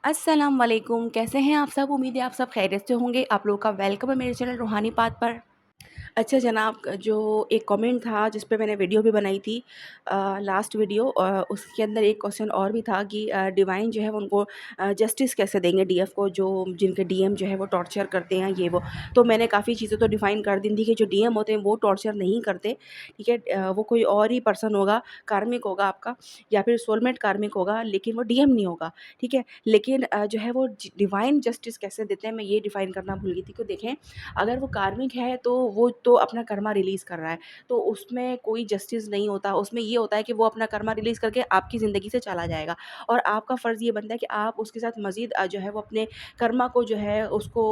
अस्सलाम वालेकुम, कैसे हैं आप सब? उम्मीद है आप सब खैरियत से होंगे। आप लोगों का वेलकम है मेरे चैनल रूहानी बात पर। अच्छा जनाब, जो एक कमेंट था जिस पे मैंने वीडियो भी बनाई थी, लास्ट वीडियो, उसके अंदर एक क्वेश्चन और भी था कि डिवाइन जो है वो उनको जस्टिस कैसे देंगे डीएफ को, जो जिनके डीएम जो है वो टॉर्चर करते हैं ये वो। तो मैंने काफ़ी चीज़ें तो डिफ़ाइन कर दी थी कि जो डीएम होते हैं वो टॉर्चर नहीं करते, ठीक है। वो कोई और ही पर्सन होगा, कार्मिक होगा आपका, या फिर सोलमेट कार्मिक होगा, लेकिन वो डीएम नहीं होगा, ठीक है। लेकिन जो है वो डिवाइन जस्टिस कैसे देते हैं मैं ये डिफ़ाइन करना भूल गई थी। कि देखें, अगर वो कार्मिक है तो वो तो अपना कर्मा रिलीज़ कर रहा है, तो उसमें कोई जस्टिस नहीं होता। उसमें ये होता है कि वो अपना कर्मा रिलीज़ करके आपकी ज़िंदगी से चला जाएगा, और आपका फ़र्ज़ ये बनता है कि आप उसके साथ मज़ीद जो है वो अपने कर्मा को जो है उसको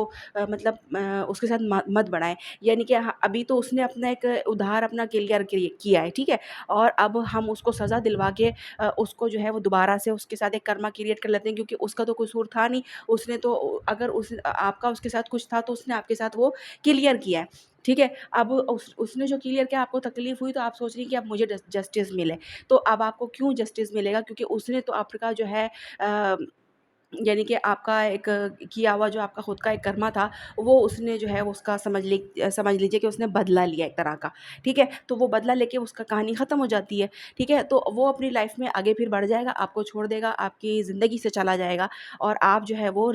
मतलब उसके साथ मत बढ़ाएँ। यानी कि अभी तो उसने अपना एक उधार अपना क्लियर किया है, ठीक है? और अब हम उसको सज़ा दिलवा के उसको जो है वो दोबारा से उसके साथ एक कर्मा क्रिएट कर लेते हैं, क्योंकि उसका तो कसूर था नहीं। उसने तो अगर आपका उसके साथ कुछ था तो उसने आपके साथ वो क्लियर किया है, ठीक है। अब उसने जो क्लियर किया, आपको तकलीफ़ हुई तो आप सोच रही हैं कि अब मुझे जस्टिस मिले। तो अब आपको क्यों जस्टिस मिलेगा? क्योंकि उसने तो आपका जो है अ, यानी कि आपका एक किया हुआ जो आपका खुद का एक कर्मा था, वो उसने जो है उसका समझ लीजिए कि उसने बदला लिया एक तरह का, ठीक है। तो वो बदला लेके उसका कहानी ख़त्म हो जाती है, ठीक है। तो वो अपनी लाइफ़ में आगे फिर बढ़ जाएगा, आपको छोड़ देगा, आपकी ज़िंदगी से चला जाएगा, और आप जो है वो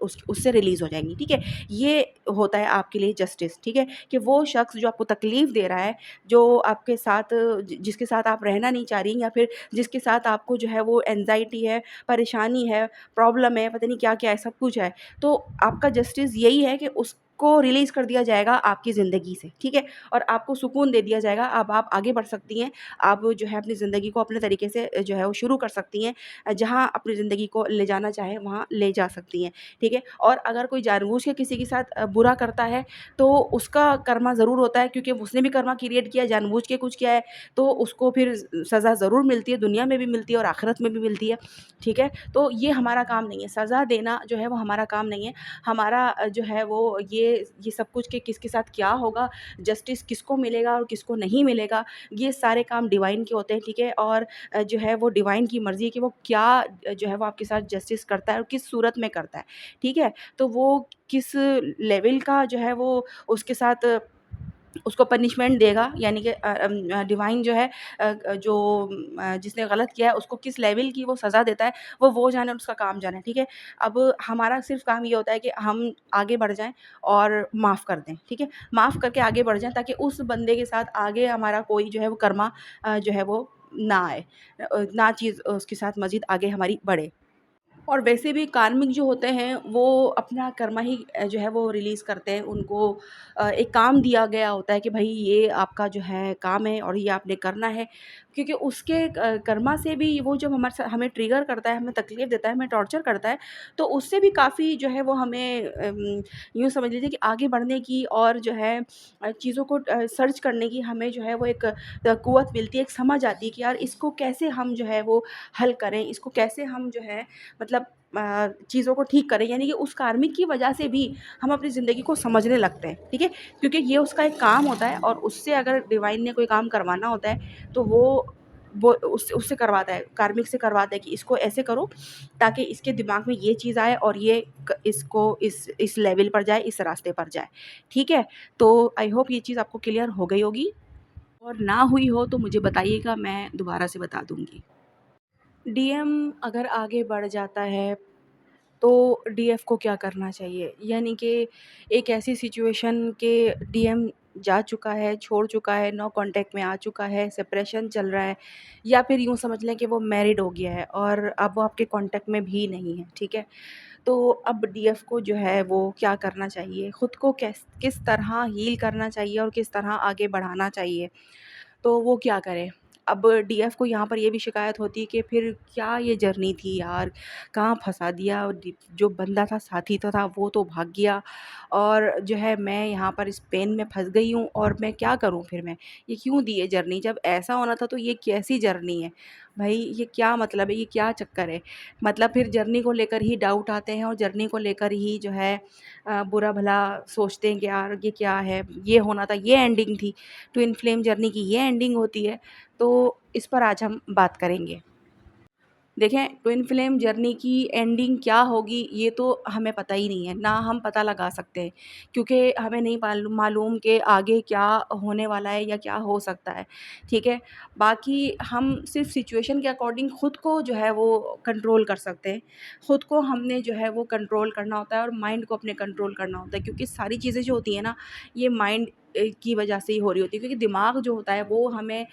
उससे रिलीज़ हो जाएंगी, ठीक है। ये होता है आपके लिए जस्टिस, ठीक है। कि वो शख्स जो आपको तकलीफ़ दे रहा है, जो आपके साथ जिसके साथ आप रहना नहीं चाह रही, या फिर जिसके साथ आपको जो है वो एंग्ज़ायटी है, परेशानी है, प्रॉब्लम है, पता नहीं क्या-क्या है, सब कुछ है। तो आपका जस्टिस यही है कि उसको रिलीज़ कर दिया जाएगा आपकी ज़िंदगी से, ठीक है? और आपको सुकून दे दिया जाएगा। अब आप आगे बढ़ सकती हैं। आप जो है अपनी ज़िंदगी को अपने तरीके से जो है वो शुरू कर सकती हैं। जहाँ अपनी ज़िंदगी को ले जाना चाहें, वहाँ ले जा सकती हैं, ठीक है? और अगर कोई जानबूझ के किसी के साथ बुरा करता है, तो उसका कर्मा ज़रूर होता है, क्योंकि उसने भी कर्मा क्रिएट किया है, जानबूझ के कुछ किया है, तो उसको फिर सज़ा ज़रूर मिलती है, दुनिया में भी मिलती है और आखिरत में भी मिलती है, ठीक है? तो ये हमारा काम नहीं है, सज़ा देना जो है वो हमारा काम नहीं है। हमारा जो है वो ये सब कुछ कि किसके साथ क्या होगा, जस्टिस किसको मिलेगा और किसको नहीं मिलेगा, ये सारे काम डिवाइन के होते हैं, ठीक है। और जो है वो डिवाइन की मर्ज़ी है कि वो क्या जो है वो आपके साथ जस्टिस करता है और किस सूरत में करता है, ठीक है। तो वो किस लेवल का जो है वो उसके साथ उसको पनिशमेंट देगा, यानी कि डिवाइन जो है जो जिसने गलत किया है उसको किस लेवल की वो सज़ा देता है, वो जाने और उसका काम जाने, ठीक है। अब हमारा सिर्फ़ काम ये होता है कि हम आगे बढ़ जाएँ और माफ़ कर दें, ठीक है। माफ़ करके आगे बढ़ जाएँ, ताकि उस बंदे के साथ आगे हमारा कोई जो है वो कर्मा जो है वो ना आए, ना चीज़ उसके साथ मज़ीद आगे हमारी बढ़े। और वैसे भी कार्मिक जो होते हैं वो अपना कर्मा ही जो है वो रिलीज़ करते हैं। उनको एक काम दिया गया होता है कि भाई ये आपका जो है काम है और ये आपने करना है, क्योंकि उसके कर्मा से भी वो जब हमें ट्रिगर करता है, हमें तकलीफ़ देता है, हमें टॉर्चर करता है, तो उससे भी काफ़ी जो है वो हमें यूँ समझ लीजिए कि आगे बढ़ने की और जो है चीज़ों को सर्च करने की हमें जो है वो एक क़ुव्वत मिलती है, एक समझ आती है कि यार इसको कैसे हम जो है वो हल करें, इसको कैसे हम जो है मतलब चीज़ों को ठीक करें। यानी कि उस कार्मिक की वजह से भी हम अपनी ज़िंदगी को समझने लगते हैं, ठीक है? क्योंकि ये उसका एक काम होता है, और उससे अगर डिवाइन ने कोई काम करवाना होता है तो वो उससे उससे करवाता है, कार्मिक से करवाता है कि इसको ऐसे करो ताकि इसके दिमाग में ये चीज़ आए और ये इसको इस लेवल पर जाए, इस रास्ते पर जाए, ठीक है? तो आई होप ये चीज़ आपको क्लियर हो गई होगी, और ना हुई हो तो मुझे बताइएगा, मैं दोबारा से बता दूँगी। डीएम अगर आगे बढ़ जाता है तो डीएफ को क्या करना चाहिए? यानी कि एक ऐसी सिचुएशन के डीएम जा चुका है, छोड़ चुका है, नो कॉन्टैक्ट में आ चुका है, सेपरेशन चल रहा है, या फिर यूँ समझ लें कि वो मैरिड हो गया है और अब वो आपके कॉन्टैक्ट में भी नहीं है, ठीक है? तो अब डीएफ को जो है वो क्या करना चाहिए? खुद को किस तरह हील करना चाहिए और किस तरह आगे बढ़ाना चाहिए? तो वो क्या करे? अब डीएफ को यहाँ पर ये भी शिकायत होती है कि फिर क्या ये जर्नी थी यार, कहाँ फँसा दिया, जो बंदा था, साथी तो था, वो तो भाग गया, और जो है मैं यहाँ पर इस पेन में फँस गई हूँ, और मैं क्या करूँ फिर मैं? ये क्यों दी है जर्नी? जब ऐसा होना था तो ये कैसी जर्नी है? भई ये क्या मतलब है, ये क्या चक्कर है? मतलब फिर जर्नी को लेकर ही डाउट आते हैं, और जर्नी को लेकर ही जो है बुरा-भला सोचते हैं कि यार ये क्या है? ये होना था, ये एंडिंग थी। ट्विन फ्लेम जर्नी की ये एंडिंग होती है। तो इस पर आज हम बात करेंगे। देखें, ट्विन फ्लेम जर्नी की एंडिंग क्या होगी ये तो हमें पता ही नहीं है, ना हम पता लगा सकते हैं, क्योंकि हमें नहीं मालूम कि आगे क्या होने वाला है या क्या हो सकता है, ठीक है? बाकी हम सिर्फ़ सिचुएशन के अकॉर्डिंग खुद को जो है वो कंट्रोल कर सकते हैं। खुद को हमने जो है वो कंट्रोल करना होता है और माइंड को अपने कंट्रोल करना होता है, क्योंकि सारी चीज़ें जो होती हैं ना, ये माइंड की वजह से ही हो रही होती है, क्योंकि दिमाग जो होता है वो हमें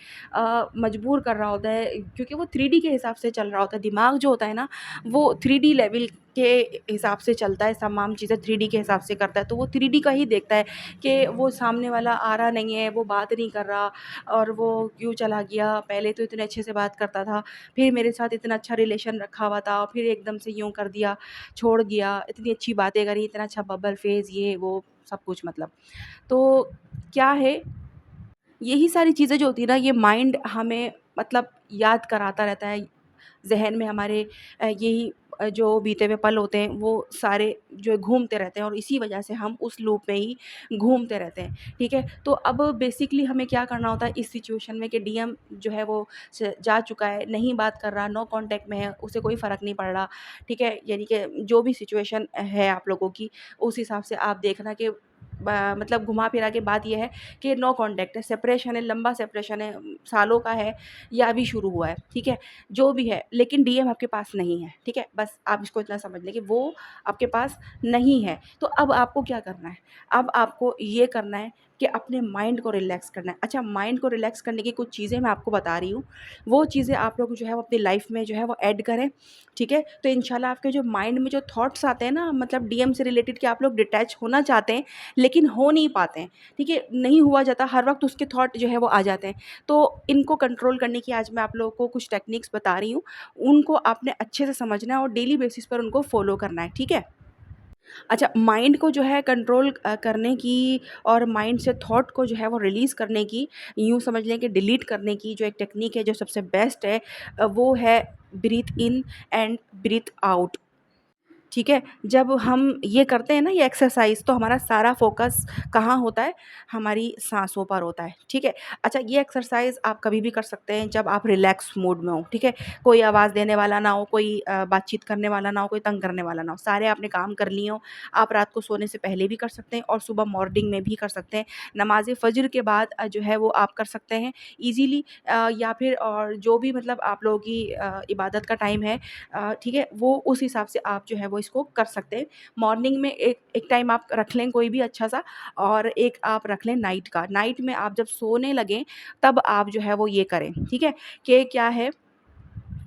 मजबूर कर रहा होता है, क्योंकि वो 3D के हिसाब से चल रहा होता है। दिमाग जो होता है ना, वो 3D लेवल के हिसाब से चलता है, तमाम चीज़ें 3D के हिसाब से करता है, तो वो 3D का ही देखता है कि वो सामने वाला आ रहा नहीं है, वो बात नहीं कर रहा और वो क्यों चला गया, पहले तो इतने अच्छे से बात करता था, फिर मेरे साथ इतना अच्छा रिलेशन रखा हुआ था, फिर एकदम से यूँ कर दिया, छोड़ गया, इतनी अच्छी बातें करी, इतना अच्छा बबल फेस, ये वो सब कुछ मतलब। तो क्या है, यही सारी चीज़ें जो होती है ना, ये माइंड हमें मतलब याद कराता रहता है। ज़हन में हमारे यही जो बीते हुए पल होते हैं वो सारे जो है घूमते रहते हैं और इसी वजह से हम उस लूप में ही घूमते रहते हैं, ठीक है? तो अब बेसिकली हमें क्या करना होता है इस सिचुएशन में कि डीएम जो है वो जा चुका है, नहीं बात कर रहा, नो कॉन्टैक्ट में है, उसे कोई फ़र्क नहीं पड़ रहा, ठीक है? यानी कि जो भी सिचुएशन है आप लोगों की, उस हिसाब से आप देखना कि मतलब घुमा फिरा के बात ये है कि नो कॉन्टैक्ट है, सेपरेशन है, लंबा सेपरेशन है, सालों का है या अभी शुरू हुआ है, ठीक है? जो भी है, लेकिन डीएम आपके पास नहीं है, ठीक है? बस आप इसको इतना समझ लें कि वो आपके पास नहीं है। तो अब आपको क्या करना है? अब आपको ये करना है कि अपने माइंड को रिलैक्स करना है। अच्छा, माइंड को रिलैक्स करने की कुछ चीज़ें मैं आपको बता रही हूँ, वो चीज़ें आप लोग जो है वो अपनी लाइफ़ में जो है वो ऐड करें, ठीक है? तो इंशाल्लाह आपके जो माइंड में जो थॉट्स आते हैं ना, मतलब डीएम से रिलेटेड कि आप लोग डिटैच होना चाहते हैं, लेकिन हो नहीं पाते हैं, ठीक है? नहीं हुआ जाता, हर वक़्त उसके थॉट जो है वो आ जाते हैं। तो इनको कंट्रोल करने की आज मैं आप लोगों को कुछ टेक्निक्स बता रही हूँ, उनको आपने अच्छे से समझना है और डेली बेसिस पर उनको फ़ॉलो करना है, ठीक है? अच्छा, माइंड को जो है कंट्रोल करने की और माइंड से थॉट को जो है वो रिलीज़ करने की, यूँ समझ लें कि डिलीट करने की जो एक टेक्निक है जो सबसे बेस्ट है, वो है breathe in and breathe out. ठीक है? जब हम ये करते हैं ना ये एक्सरसाइज़, तो हमारा सारा फ़ोकस कहाँ होता है? हमारी साँसों पर होता है, ठीक है? अच्छा, ये एक्सरसाइज़ आप कभी भी कर सकते हैं जब आप रिलैक्स मूड में हो, ठीक है? कोई आवाज़ देने वाला ना हो, कोई बातचीत करने वाला ना हो, कोई तंग करने वाला ना हो, सारे आपने काम कर लिए हों। आप रात को सोने से पहले भी कर सकते हैं और सुबह मॉर्निंग में भी कर सकते हैं। नमाज़े फ़ज्र के बाद जो है वो आप कर सकते हैं ईज़िली, या फिर और जो भी मतलब आप लोगों की इबादत का टाइम है, ठीक है? वो उस हिसाब से आप जो है वो इसको कर सकते हैं। मॉर्निंग में एक एक टाइम आप रख लें कोई भी अच्छा-सा, और एक आप रख लें नाइट का। नाइट में आप जब सोने लगें तब आप जो है वो ये करें, ठीक है? कि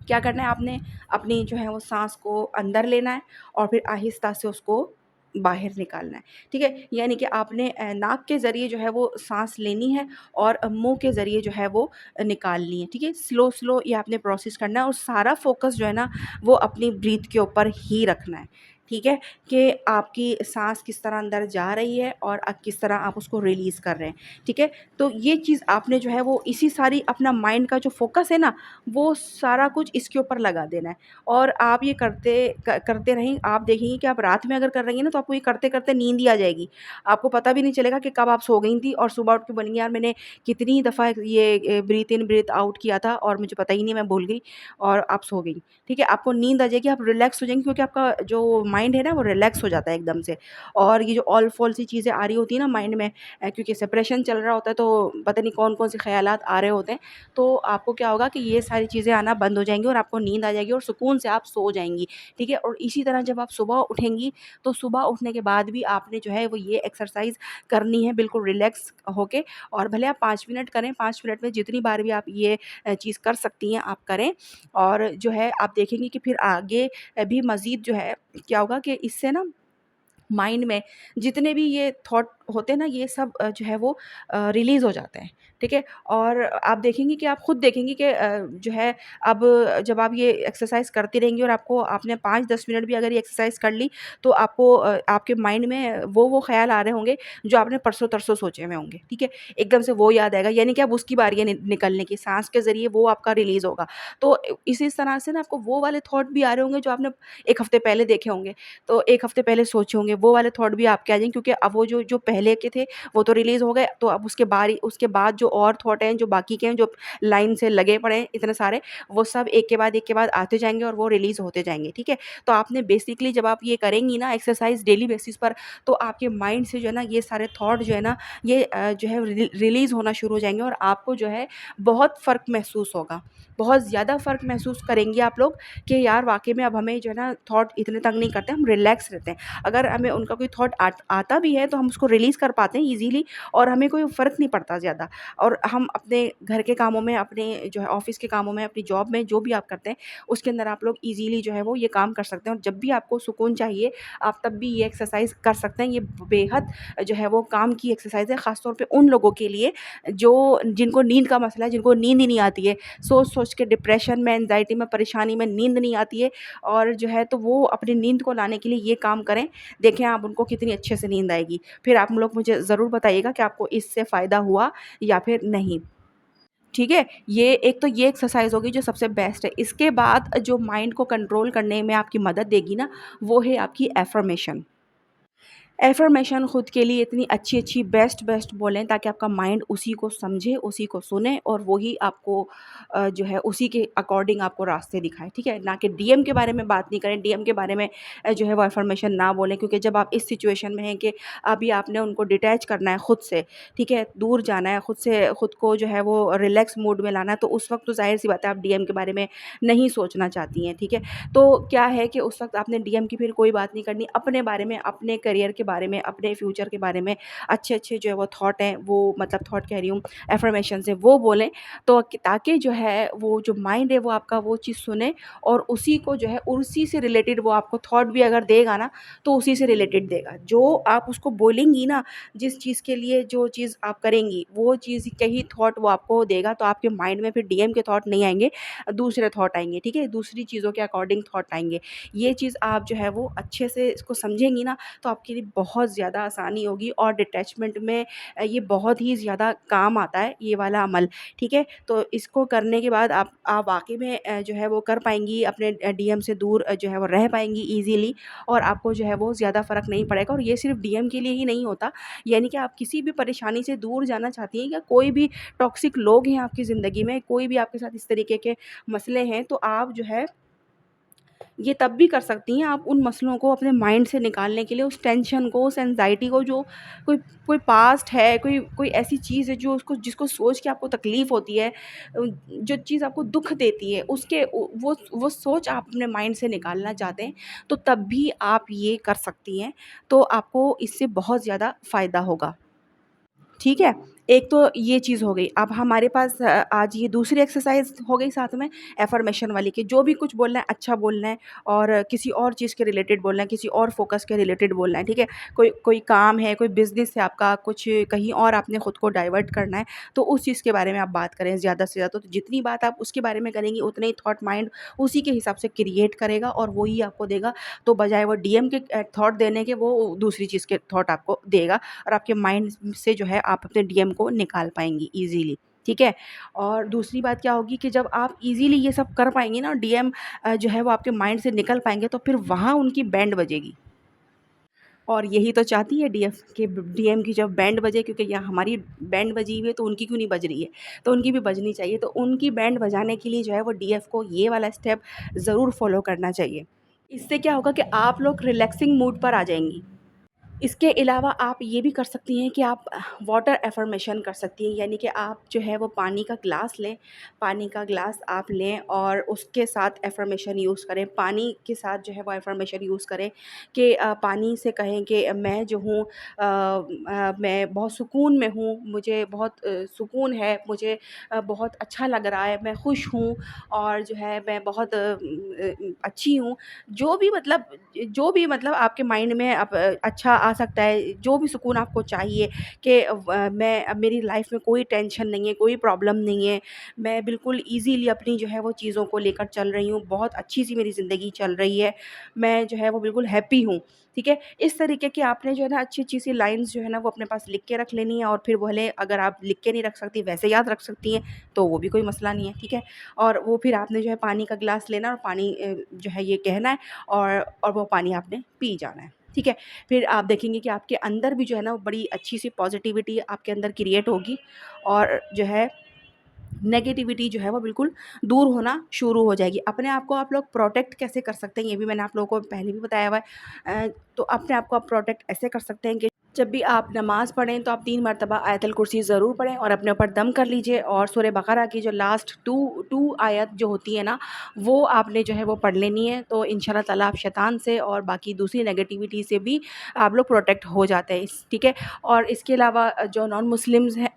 क्या करना है आपने, अपनी जो है वो साँस को अंदर लेना है और फिर आहिस्ता से उसको बाहर निकालना है, ठीक है? यानी कि आपने नाक के ज़रिए जो है वो साँस लेनी है और मुँह के ज़रिए जो है वो निकालनी है, ठीक है? स्लो-स्लो ये आपने प्रोसेस करना है और सारा फ़ोकस जो है ना, वो अपनी ब्रीथ के ऊपर ही रखना है, ठीक है? कि आपकी साँस किस तरह अंदर जा रही है और किस तरह आप उसको रिलीज़ कर रहे हैं, ठीक है? तो ये चीज़ आपने जो है वो इसी सारी अपना माइंड का जो फ़ोकस है ना, वो सारा कुछ इसके ऊपर लगा देना है और आप ये करते रहें। आप देखेंगी कि आप रात में अगर कर रही हैं ना, तो आपको ये करते-करते नींद ही आ जाएगी। आपको पता भी नहीं चलेगा कि कब आप सो गई थी और सुबह उठ के बोलेंगी, यार मैंने कितनी दफ़ा ये ब्रीथ इन ब्रीथ आउट किया था और मुझे पता ही नहीं, मैं भूल गई और आप सो गई। ठीक है? आपको नींद आ जाएगी, आप रिलैक्स हो जाएँगी, क्योंकि आपका जो माइंड है ना, वो रिलैक्स हो जाता है एकदम से। और ये जो ऑल-फ़ॉल सी चीज़ें आ रही होती हैं ना माइंड में, क्योंकि सेपरेशन चल रहा होता है, तो पता नहीं कौन-कौन से ख़यालात आ रहे होते हैं। तो आपको क्या होगा कि ये सारी चीज़ें आना बंद हो जाएँगी और आपको नींद आ जाएगी और सुकून से आप सो जाएँगी, ठीक है? और इसी तरह जब आप सुबह उठेंगी, तो सुबह उठने के बाद भी आपने जो है वो ये एक्सरसाइज़ करनी है बिल्कुल रिलैक्स होके, और भले आप 5 मिनट करें, 5 मिनट में जितनी बार भी आप ये चीज़ कर सकती हैं, आप करें। और जो है आप देखेंगी कि फिर आगे भी मज़ीद जो है क्या होगा कि इससे ना माइंड में जितने भी ये थॉट होते हैं ना, ये सब जो है वो रिलीज़ हो जाते हैं, ठीक है? और आप देखेंगी कि आप खुद देखेंगी कि जो है अब जब आप ये एक्सरसाइज़ करती रहेंगी और आपको आपने 5-10 मिनट भी अगर ये एक्सरसाइज़ कर ली, तो आपको आपके माइंड में वो ख़्याल आ रहे होंगे जो आपने परसों-तरसों सोचे हुए होंगे, ठीक है? एकदम से वो याद आएगा, यानी कि अब उसकी बारी है निकलने की, साँस के ज़रिए वो आपका रिलीज़ होगा। तो इसी तरह से ना आपको वो वाले थॉट भी आ रहे होंगे जो आपने 1 हफ़्ते पहले देखे होंगे। तो 1 हफ़्ते पहले सोचे होंगे, वो वाले थॉट भी आपके आ जाएँगे, क्योंकि अब वो जो जो पहले के थे वो तो रिलीज़ हो गए, तो अब उसके बाद जो और थॉट हैं, जो बाकी के हैं, जो लाइन से लगे पड़े हैं इतने सारे, वो सब एक के बाद आते जाएँगे और वो रिलीज़ होते जाएँगे, ठीक है? तो आपने बेसिकली जब आप ये करेंगी ना एक्सरसाइज़ डेली बेसिस पर, तो आपके माइंड से जो है ना ये सारे थॉट जो है ना ये जो है रिलीज़ होना शुरू हो जाएँगे और आपको जो है बहुत फ़र्क महसूस होगा। बहुत ज़्यादा फ़र्क महसूस करेंगी आप लोग कि यार वाक़ई में अब हमें जो है ना थॉट इतने तंग नहीं करते, हम रिलैक्स रहते हैं। अगर हमें उनका कोई थॉट आता भी है तो हम उसको रिलीज़ कर पाते हैं ईज़िली और हमें कोई फ़र्क नहीं पड़ता ज़्यादा। और हम अपने घर के कामों में, अपने जो है ऑफ़िस के कामों में, अपनी जॉब में जो भी आप करते हैं, उसके अंदर आप लोग ईज़िली जो है वो ये काम कर सकते हैं और जब भी आपको सुकून चाहिए, आप तब भी ये एक्सरसाइज़ कर सकते हैं। ये बेहद जो है वो काम की एक्सरसाइज़ है, ख़ास तौर पे उन लोगों के लिए जो जिनको नींद का मसला है, जिनको नींद ही नहीं आती है। सोच-सोच के डिप्रेशन में, एंग्ज़ायटी में, परेशानी में नींद नहीं आती है और जो है तो वो अपनी नींद को लाने के लिए ये काम करें। देखें आप उनको कितनी अच्छे से नींद आएगी। फिर आप लोग मुझे ज़रूर बताइएगा कि आपको इससे फ़ायदा हुआ या फिर नहीं। ठीक है? ये एक्सरसाइज़ होगी जो सबसे बेस्ट है। इसके बाद जो माइंड को कंट्रोल करने में आपकी मदद देगी ना, वो है आपकी अफ़र्मेशन। अफ़र्मेशन खुद के लिए इतनी अच्छी-अच्छी बेस्ट-बेस्ट बोलें ताकि आपका माइंड उसी को समझे, उसी को सुने और वही आपको जो है उसी के अकॉर्डिंग आपको रास्ते दिखाए, ठीक है? ना कि डीएम के बारे में बात नहीं करें, डीएम के बारे में जो है वो अफ़र्मेशन ना बोलें क्योंकि जब आप इस सिचुएशन में हैं कि अभी आपने उनको डिटैच करना है खुद से, ठीक है? दूर जाना है, खुद को जो है वो रिलैक्स मूड में लाना है, तो उस वक़्त तो ज़ाहिर-सी बात है आप डीएम के बारे में नहीं सोचना चाहती हैं, ठीक है? तो क्या है कि उस वक़्त आपने डीएम की फिर कोई बात नहीं करनी, अपने बारे में, अपने करियर के बारे में, अपने फ्यूचर के बारे में अच्छे-अच्छे जो है वो थॉट हैं, वो मतलब थॉट कह रही हूँ अफ़र्मेशंस हैं, वो बोलें तो ताकि जो है वो जो माइंड है वो आपका वो चीज़ सुने और उसी को जो है उसी से रिलेटेड वो आपको थॉट भी अगर देगा ना, तो उसी से रिलेटेड देगा। जो आप उसको बोलेंगी ना, जिस चीज़ के लिए जो चीज़ आप करेंगी, वो चीज़ के ही थॉट वो आपको देगा, तो आपके माइंड में फिर डीएम के थॉट नहीं आएँगे, दूसरे थॉट आएँगे, ठीक है? दूसरी चीज़ों के अकॉर्डिंग थॉट आएँगे। ये चीज़ आप जो है वो अच्छे से इसको समझेंगी ना, तो आपके लिए बहुत ज़्यादा आसानी होगी और डिटैचमेंट में ये बहुत ही ज़्यादा काम आता है ये वाला अमल, ठीक है? तो इसको करने के बाद आप वाक़ई में जो है वो कर पाएँगी, अपने डीएम से दूर जो है वो रह पाएँगी ईज़िली और आपको जो है वो ज़्यादा फ़र्क नहीं पड़ेगा और ये सिर्फ़ डीएम के लिए ही नहीं होता, यानी कि आप किसी भी परेशानी से दूर जाना चाहती हैं या कोई भी टॉक्सिक लोग हैं आपकी ज़िंदगी में, कोई भी आपके साथ इस तरीके के मसले हैं, तो आप जो है ये तब भी कर सकती हैं आप उन मसलों को अपने माइंड से निकालने के लिए, उस टेंशन को, उस एंग्ज़ायटी को जो कोई कोई पास्ट है, कोई कोई ऐसी चीज़ है जो उसको जिसको सोच के आपको तकलीफ़ होती है, जो चीज़ आपको दुःख देती है, उसके वो सोच आप अपने माइंड से निकालना चाहते हैं, तो तब भी आप ये कर सकती हैं। तो आपको इससे बहुत ज़्यादा फ़ायदा होगा। ठीक है? एक तो ये चीज़ हो गई। अब हमारे पास आज ये दूसरी एक्सरसाइज़ हो गई साथ में अफ़र्मेशन वाली कि जो भी कुछ बोलना है अच्छा बोलना है और किसी और चीज़ के रिलेटेड बोलना है, किसी और फ़ोकस के रिलेटेड बोलना है, ठीक है? कोई कोई काम है, कोई बिज़नेस है आपका, कुछ कहीं और आपने खुद को डाइवर्ट करना है, तो उस चीज़ के बारे में आप बात करें ज़्यादा से ज़्यादा। तो जितनी बात आप उसके बारे में करेंगी, उतने ही थॉट माइंड उसी के हिसाब से क्रिएट करेगा और वो ही आपको देगा। तो बजाय वो डीएम के थॉट देने के, वो दूसरी चीज़ के थॉट आपको देगा और आपके माइंड से जो है आप अपने डीएम को निकाल पाएँगी ईज़िली, ठीक है? और दूसरी बात क्या होगी कि जब आप ईज़िली ये सब कर पाएँगी ना, डीएम जो है वो आपके माइंड से निकल पाएँगे, तो फिर वहाँ उनकी बैंड बजेगी। और यही तो चाहती है डीएफ कि डीएम की जब बैंड बजे, क्योंकि यहाँ हमारी बैंड बजी हुई है तो उनकी क्यों नहीं बज रही है? तो उनकी भी बजनी चाहिए। तो उनकी बैंड बजाने के लिए जो है वो डीएफ को ये वाला स्टेप ज़रूर फ़ॉलो करना चाहिए। इससे क्या होगा कि आप लोग रिलैक्सिंग मूड पर आ जाएँगी। इसके अलावा आप ये भी कर सकती हैं कि आप वाटर अफ़र्मेशन कर सकती हैं, यानी कि आप जो है वो पानी का ग्लास लें, पानी का ग्लास आप लें और उसके साथ अफ़र्मेशन यूज़ करें। पानी के साथ जो है वो अफ़र्मेशन यूज़ करें कि पानी से कहें कि मैं जो हूँ मैं बहुत सुकून में हूँ, मुझे बहुत सुकून है, मुझे बहुत अच्छा लग रहा है, मैं खुश हूँ और जो है मैं बहुत अच्छी हूँ। जो भी मतलब आपके माइंड में अब अच्छा आ सकता है, जो भी सुकून आपको चाहिए कि मैं अब मेरी लाइफ़ में कोई टेंशन नहीं है, कोई प्रॉब्लम नहीं है, मैं बिल्कुल ईज़िली अपनी जो है वो चीज़ों को लेकर चल रही हूँ, बहुत अच्छी-सी मेरी ज़िंदगी चल रही है, मैं जो है वो बिल्कुल हैप्पी हूँ, ठीक है? इस तरीके की आपने जो है ना अच्छी-अच्छी सी लाइन्स जो है ना वो अपने पास लिख के रख लेनी है और फिर भले अगर आप लिख के नहीं रख सकती, वैसे याद रख सकती हैं, तो वो भी कोई मसला नहीं है, ठीक है? और वो फिर आपने जो है पानी का ग्लास लेना और पानी जो है ये कहना है और वो पानी आपने पी जाना है। ठीक है? फिर आप देखेंगे कि आपके अंदर भी जो है ना वो बड़ी अच्छी-सी पॉज़िटिविटी आपके अंदर क्रिएट होगी और जो है नेगेटिविटी जो है वो बिल्कुल दूर होना शुरू हो जाएगी। अपने आप को आप लोग प्रोटेक्ट कैसे कर सकते हैं, ये भी मैंने आप लोगों को पहले भी बताया हुआ है। तो अपने आप को आप प्रोटेक्ट ऐसे कर सकते हैं कि जब भी आप नमाज़ पढ़ें तो आप 3 मरतबा आयतुल कुर्सी ज़रूर पढ़ें और अपने ऊपर दम कर लीजिए और सूरह बक़रा की जो लास्ट 2 आयत जो होती है ना, वो आपने जो है वो पढ़ लेनी है। तो इंशाअल्लाह ताला आप शैतान से और बाकी दूसरी नेगेटिविटी से भी आप लोग प्रोटेक्ट हो जाते हैं ठीक है? और इसके अलावा जो नॉन मुस्लिम्स हैं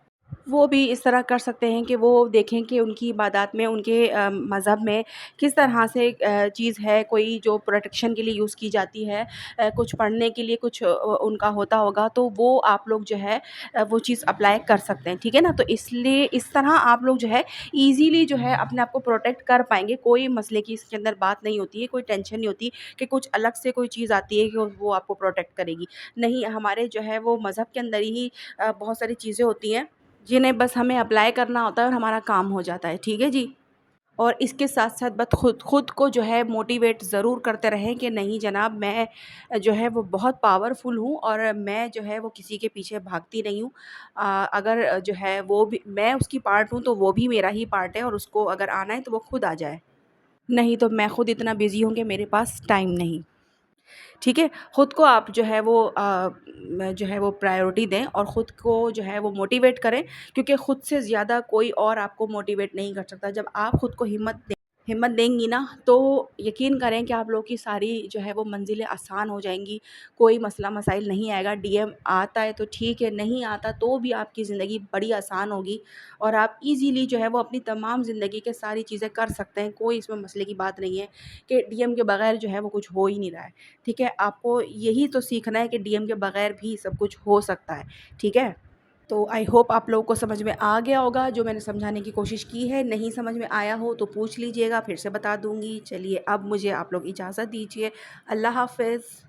वो भी इस तरह कर सकते हैं कि वो देखें कि उनकी इबादत में उनके मज़हब में किस तरह से चीज़ है, कोई जो प्रोटेक्शन के लिए यूज़ की जाती है, कुछ पढ़ने के लिए कुछ उनका होता होगा, तो वो आप लोग जो है वो चीज़ अप्लाई कर सकते हैं, ठीक है ना? तो इसलिए इस तरह आप लोग जो है ईज़िली जो है अपने आप को प्रोटेक्ट कर पाएँगे। कोई मसले की इसके अंदर बात नहीं होती है, कोई टेंशन नहीं होती कि कुछ अलग से कोई चीज़ आती है कि वो आपको प्रोटेक्ट करेगी। नहीं, हमारे जो है वो मज़हब के अंदर ही बहुत सारी चीज़ें होती हैं जिन्हें बस हमें अप्लाई करना होता है और हमारा काम हो जाता है, ठीक है जी? और इसके साथ-साथ बस खुद खुद को जो है मोटिवेट ज़रूर करते रहें कि नहीं जनाब मैं जो है वो बहुत पावरफुल हूँ और मैं जो है वो किसी के पीछे भागती नहीं हूँ। अगर जो है वो भी मैं उसकी पार्ट हूँ तो वो भी मेरा ही पार्ट है और उसको अगर आना है तो वो खुद आ जाए। नहीं तो मैं खुद इतना बिज़ी हूँ कि मेरे पास टाइम नहीं। ठीक है? खुद को आप जो है वो जो है वो प्रायोरिटी दें और ख़ुद को जो है वो मोटिवेट करें क्योंकि ख़ुद से ज़्यादा कोई और आपको मोटिवेट नहीं कर सकता। जब आप ख़ुद को हिम्मत देंगी ना, तो यकीन करें कि आप लोगों की सारी जो है वो मंज़िलें आसान हो जाएँगी, कोई मसला मसाइल नहीं आएगा। डीएम आता है तो ठीक है, नहीं आता तो भी आपकी ज़िंदगी बड़ी आसान होगी और आप ईज़िली जो है वो अपनी तमाम ज़िंदगी के सारी चीज़ें कर सकते हैं। कोई इसमें मसले की बात नहीं है कि डीएम के बगैर जो है वो कुछ हो ही नहीं रहा है, ठीक है? आपको यही तो सीखना है कि डीएम के बगैर भी सब कुछ हो सकता है, ठीक है? तो आई होप आप लोगों को समझ में आ गया होगा जो मैंने समझाने की कोशिश की है। नहीं समझ में आया हो तो पूछ लीजिएगा, फिर से बता दूँगी। चलिए अब मुझे आप लोग इजाज़त दीजिए। अल्लाह हाफ़िज़।